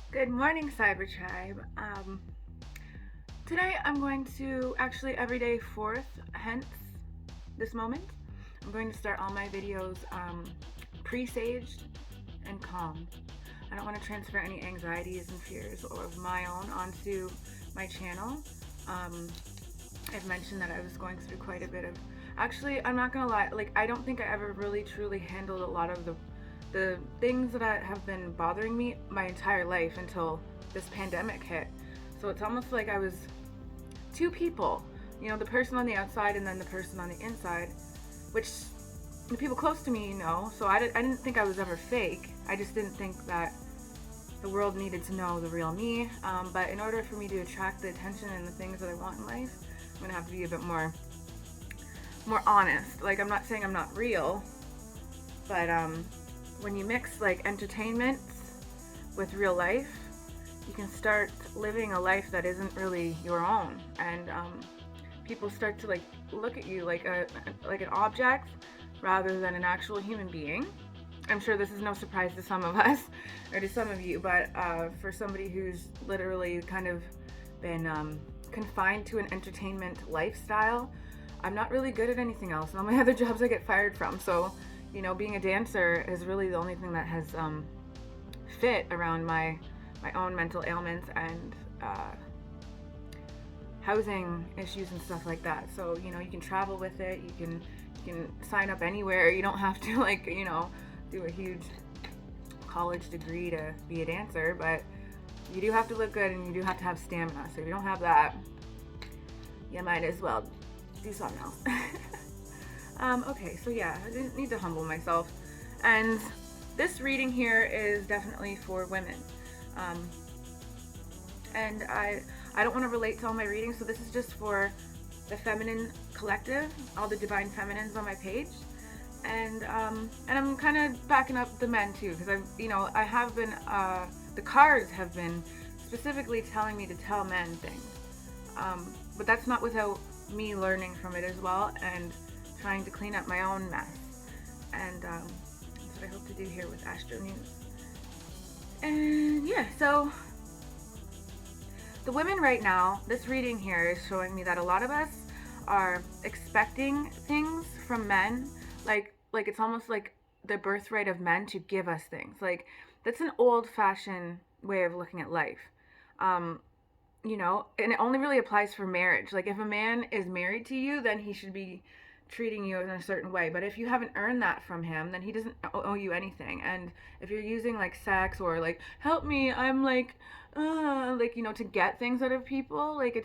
Good morning, Cyber Tribe. Today I'm going to actually everyday fourth, hence this moment. I'm going to start all my videos presaged and calm. I don't want to transfer any anxieties and fears of my own onto my channel. Um, I've mentioned that I was going through quite a bit of. Actually, I'm not gonna lie. Like, I don't think I ever really truly handled a lot of the things that have been bothering me my entire life until this pandemic hit. So it's almost like I was two people. You know, the person on the outside and then the person on the inside, which the people close to me know. So I didn't think I was ever fake. I just didn't think that the world needed to know the real me. But in order for me to attract the attention and the things that I want in life, I'm gonna have to be a bit more honest. Like, I'm not saying I'm not real, but when you mix like entertainment with real life, you can start living a life that isn't really your own, and people start to like look at you like an object rather than an actual human being. I'm sure this is no surprise to some of us or to some of you, but for somebody who's literally kind of been confined to an entertainment lifestyle, I'm not really good at anything else. And all my other jobs I get fired from. So, you know, being a dancer is really the only thing that has fit around my own mental ailments and housing issues and stuff like that. So, you know, you can travel with it. You can sign up anywhere. You don't have to like, you know, do a huge college degree to be a dancer, but you do have to look good and you do have to have stamina. So if you don't have that, you might as well do something else. Okay, so yeah, I didn't need to humble myself. And this reading here is definitely for women. Um, and I don't want to relate to all my readings, so this is just for the feminine collective, all the divine feminines on my page. And I'm kind of backing up the men too, because I have been the cards have been specifically telling me to tell men things, but that's not without me learning from it as well and trying to clean up my own mess. And that's what I hope to do here with Astro News. And yeah, so the women right now, this reading here is showing me that a lot of us are expecting things from men, like it's almost like the birthright of men to give us things. Like, that's an old-fashioned way of looking at life. Um, you know, and it only really applies for marriage. Like, if a man is married to you, then he should be treating you in a certain way. But if you haven't earned that from him, then he doesn't owe you anything. And if you're using like sex or like, help me, I'm like, you know, to get things out of people, like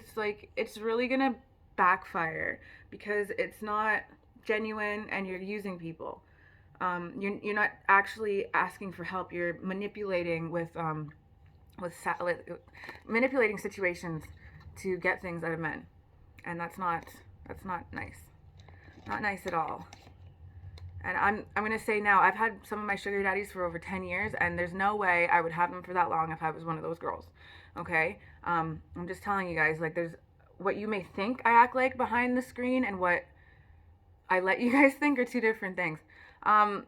it's really gonna backfire because it's not genuine and you're using people. You're not actually asking for help. You're manipulating with manipulating situations to get things out of men, and that's not nice. Not nice at all. And I'm gonna say now, I've had some of my sugar daddies for over 10 years, and there's no way I would have them for that long if I was one of those girls. Okay, I'm just telling you guys, like, there's what you may think I act like behind the screen and what I let you guys think are two different things. Um,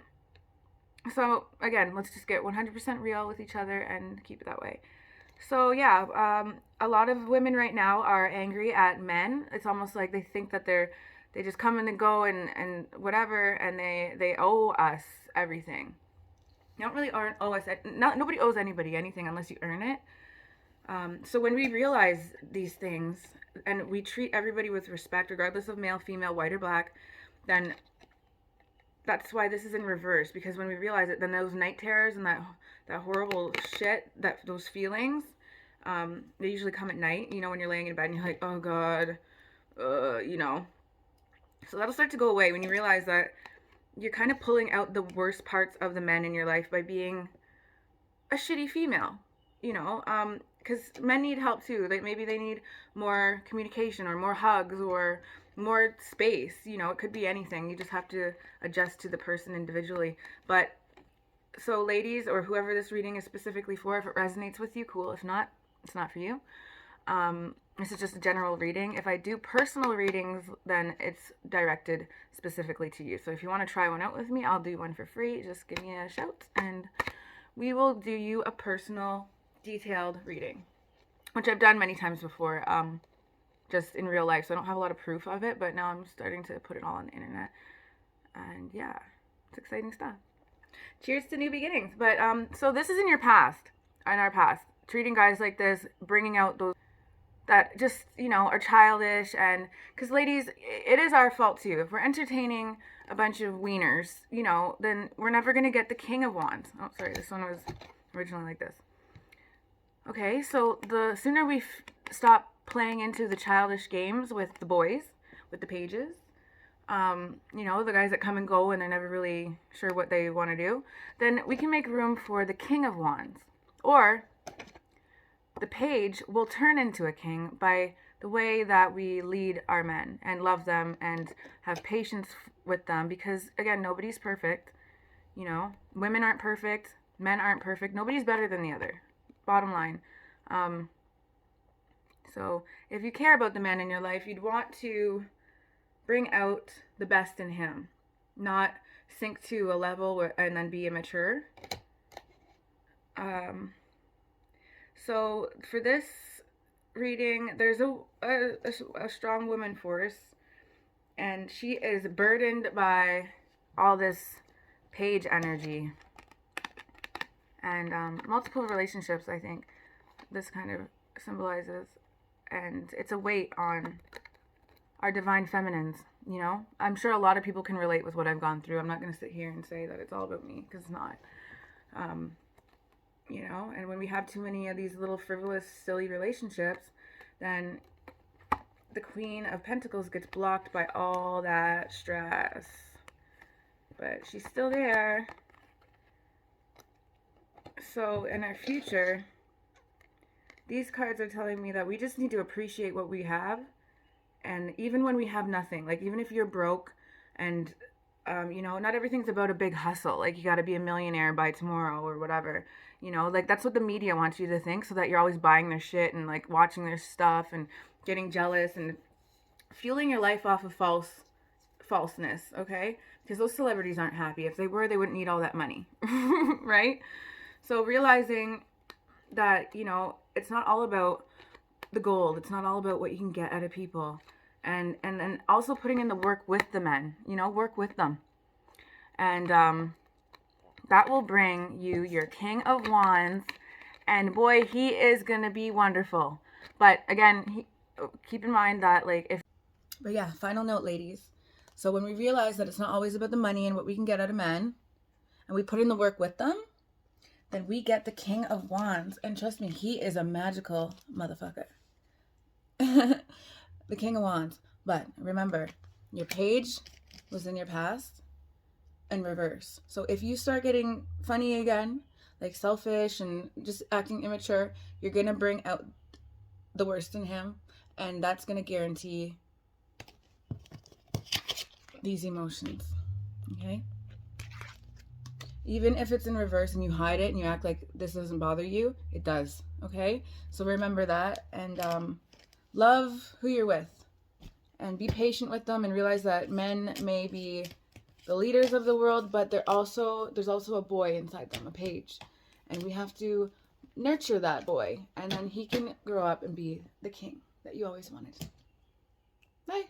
so again, let's just get 100% real with each other and keep it that way. So yeah, a lot of women right now are angry at men. It's almost like they think that they just come and go and whatever, and they owe us everything. You don't really owe us. Nobody owes anybody anything unless you earn it. So when we realize these things and we treat everybody with respect, regardless of male, female, white, or black, then that's why this is in reverse. Because when we realize it, then those night terrors and that horrible shit, that those feelings, they usually come at night. You know, when you're laying in bed and you're like, oh god, you know. So that'll start to go away when you realize that you're kind of pulling out the worst parts of the men in your life by being a shitty female. You know, because men need help too. Maybe they need more communication or more hugs or more space. You know, it could be anything. You just have to adjust to the person individually. But so, ladies, or whoever this reading is specifically for, if it resonates with you, cool. If not, it's not for you. This is just a general reading. If I do personal readings, then it's directed specifically to you. So if you want to try one out with me, I'll do one for free. Just give me a shout and we will do you a personal detailed reading, which I've done many times before, just in real life. So I don't have a lot of proof of it, but now I'm starting to put it all on the internet. And yeah, it's exciting stuff. Cheers to new beginnings. But so this is in your past, in our past, treating guys like this, bringing out those that just, you know, are childish. And because ladies, it is our fault too. If we're entertaining a bunch of wieners, you know, then we're never going to get the King of Wands. Oh, sorry, this one was originally like this. Okay, so the sooner we stop playing into the childish games with the boys, with the pages, you know, the guys that come and go and they're never really sure what they want to do, then we can make room for the King of Wands. Or the page will turn into a king by the way that we lead our men and love them and have patience with them, because again, nobody's perfect. You know, women aren't perfect, men aren't perfect, nobody's better than the other, bottom line. So if you care about the man in your life, you'd want to bring out the best in him, not sink to a level where, and then be immature. So for this reading, there's a strong woman force, and she is burdened by all this page energy and multiple relationships, I think this kind of symbolizes, and it's a weight on our divine feminines, you know. I'm sure a lot of people can relate with what I've gone through. I'm not going to sit here and say that it's all about me, because it's not. You know, and when we have too many of these little frivolous, silly relationships, then the Queen of Pentacles gets blocked by all that stress. But she's still there. So in our future, these cards are telling me that we just need to appreciate what we have. And even when we have nothing, like even if you're broke and, you know, not everything's about a big hustle. Like you got to be a millionaire by tomorrow or whatever. You know, like that's what the media wants you to think, so that you're always buying their shit and like watching their stuff and getting jealous and fueling your life off of falseness, okay? Because those celebrities aren't happy. If they were, they wouldn't need all that money, right? So realizing that, you know, it's not all about the gold. It's not all about what you can get out of people. And also putting in the work with the men, you know, work with them. And that will bring you your King of Wands. And boy, he is going to be wonderful. But again, keep in mind that but yeah, final note, ladies. So when we realize that it's not always about the money and what we can get out of men, and we put in the work with them, then we get the King of Wands. And trust me, he is a magical motherfucker. The King of Wands. But remember, your page was in your past in reverse. So if you start getting funny again, like selfish and just acting immature, you're going to bring out the worst in him. And that's going to guarantee these emotions. Okay? Even if it's in reverse and you hide it and you act like this doesn't bother you, it does. Okay? So remember that, and love who you're with. And be patient with them, and realize that men may be the leaders of the world, but there's also a boy inside them, a page. And we have to nurture that boy, and then he can grow up and be the king that you always wanted. Bye.